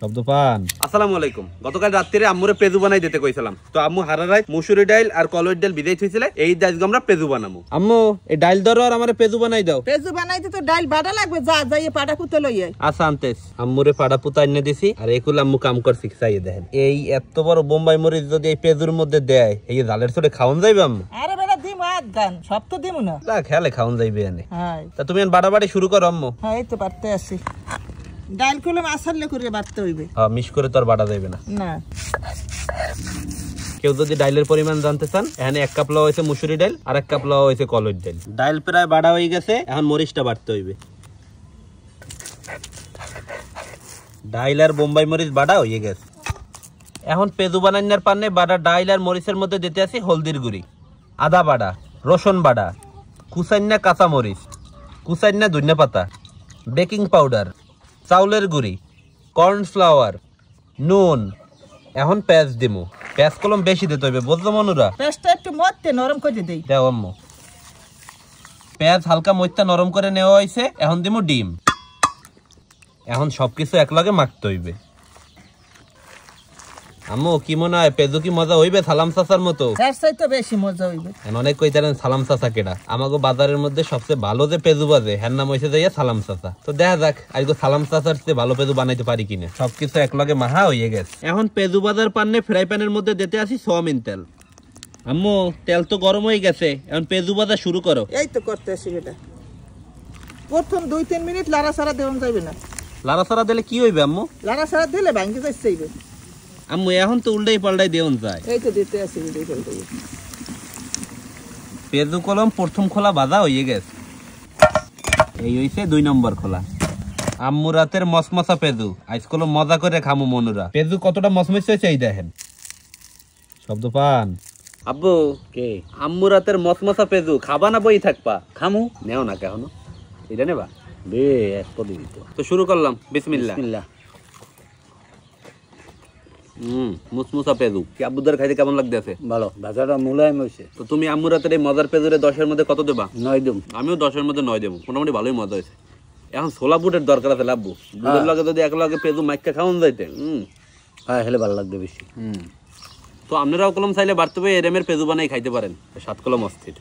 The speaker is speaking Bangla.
শব্দ পান। আসসালামু আলাইকুম। গতকাল রাত্রে আম্মুরে পেজু বানাই দিতে কইছিলাম, তো আম্মু হারারাই মুসুরি ডাইল আর কলইর ডাইল ভিজাই থইছিলে, এই ডাইল আমরা পেজু বানামু। আম্মু এই ডাইল ধরো আর আমারে পেজু বানাই দাও। পেজু বানাইতে তো ডাইল বাটা লাগবে, যা যাইয়ে পাটা পুতে লইয়ে। আচ্ছা আনতেস। আম্মুরে পাড়া পুতা এনে দিছি আর একুল আম্মু কাম করছি চাইয়ে দেখেন। এই এত বড় বোম্বাই মরিচ যদি এই পেজুর মধ্যে দেয়, এই জালের ছোটে খাওন যাইবে আম্মু? আরে বেটা দিমু আদ গান, সব তো দিমু না। তা খেলে খাওন যাইবে এনে। হ্যাঁ তা তুমি বাড়াবাড়ি শুরু করো আম্মু। হ্যাঁ এই তো বাড়তে আসি। ডাইল কুলে মাছালে করে বাড়তে হইবে। হ্যাঁ মিশ করে তো আর বাড়া যাইবে না। না কেউ যদি ডাইলের পরিমাণ জানতে চান, এখানে 1 কাপ লওয়া হয়েছে মুসুরি ডাইল আর 1 কাপ লওয়া হয়েছে কলইর ডাইল। ডাইল প্রায় বাড়া হয়ে গেছে, এখন মরিচটা বাড়তে হইবে। ডাইল আর বোম্বাই মরিচ বাড়া হয়ে গেছে। এখন পেজু বানানোর পান্নে বাড়া ডাইল আর মরিচের মধ্যে দিতে আছে হলদির গুঁড়ি, আদা বাড়া, রসুন বাড়া, কুচাইন্না কাঁচা মরিচ, কুচাইন্না ধনিয়া পাতা, বেকিং পাউডার, চাউলের গুঁড়ি, কর্নফ্লাওয়ার, নুন। এখন পেঁয়াজ দিমু। পেঁয়াজ কলম বেশি দিতে হইবে, বুঝলো মনুরা? পেস্টটা একটু মধ্যে নরম করে দেই। দেও আম্মু। পেঁয়াজ হালকা মইত্যা নরম করে নেওয়া হয়েছে, এখন দিমু ডিম। এখন সবকিছু একলগে মাখতে হইবে। আম্মু কি মনে হয় পেজু কি মজা হইবে সালাম চাচার মতো? এর চাইতে বেশি মজা হইবে। অনেক কইতারেন সালাম চাচা কেডা, আমাগো বাজারের মধ্যে সবচেয়ে ভালো যে পেজু বাজে হ্যার নাম হইছে যাইয়া সালাম চাচা। তো দেখা যাক আজকে সালাম চাচার চেয়ে ভালো পেজু বানাইতে পারি কিনা। সবকিছু একলগে মাহা হইয়ে গেছে। এখন পেজু বাজার পান্নে ফ্রাই প্যানের মধ্যে দিতে আসি সোয়াবিন তেল। আম্মু তেল তো গরম হয়ে গেছে, এখন পেজু বাজা শুরু করো। এই তো করতে আসি বেটা। প্রথম 2-3 মিনিট লাড়াছাড়া দেওয়া যাবে না। লাড়াছাড়া দিলে কি হইবে আম্মু? লাড়াছাড়া দিলে ভাঙ্গি যাইবে। আম্মু এখন তো উল্টাই পাল্টাই দেওন যায়। এই তো দিতে আসি দিতে ফেলতে। পেজু কলম প্রথম খোলা বাজা হয়ে গেছে, এই হইছে 2 নম্বর খোলা। আম্মু রাতের মসমসা পেজু আজ কলম মজা করে খামু মনুরা। পেজু কতটা মসমস হয়েছে এই দেখেন। শব্দ পান। আব্বু কে আম্মু রাতের মসমসা পেজু খাবা না বই থাকবা? খামু নেও না কেন, এটা নেবা বে এক পদি দিত। তো শুরু করলাম, বিসমিল্লাহ। বিসমিল্লাহ। মুসমুসা পেজু কি আব্বুদের খাইতে কেমন লাগতেছে? ভালো, ভাজাটা মুলায়ম হয়েছে। তো তুমি আম্মু রাতের এই মজার পেজুরে 10-এর মধ্যে কত দেবা? 9 দেব। আমিও 10-এর মধ্যে 9 দেবো, মোটামুটি ভালোই মজা হয়েছে। এখন ছোলা বুটের দরকার আছে আব্বু, বুটের লগে যদি একলগে পেজু মাইকা খাওয়ান যাইতে। হ্যাঁ হেলে ভালো লাগবে বেশি। তো আপনারাও কলম চাইলে বাড়তে হবে এরমের পেজু বানাই খাইতে পারেন, 7 কলম অস্থির।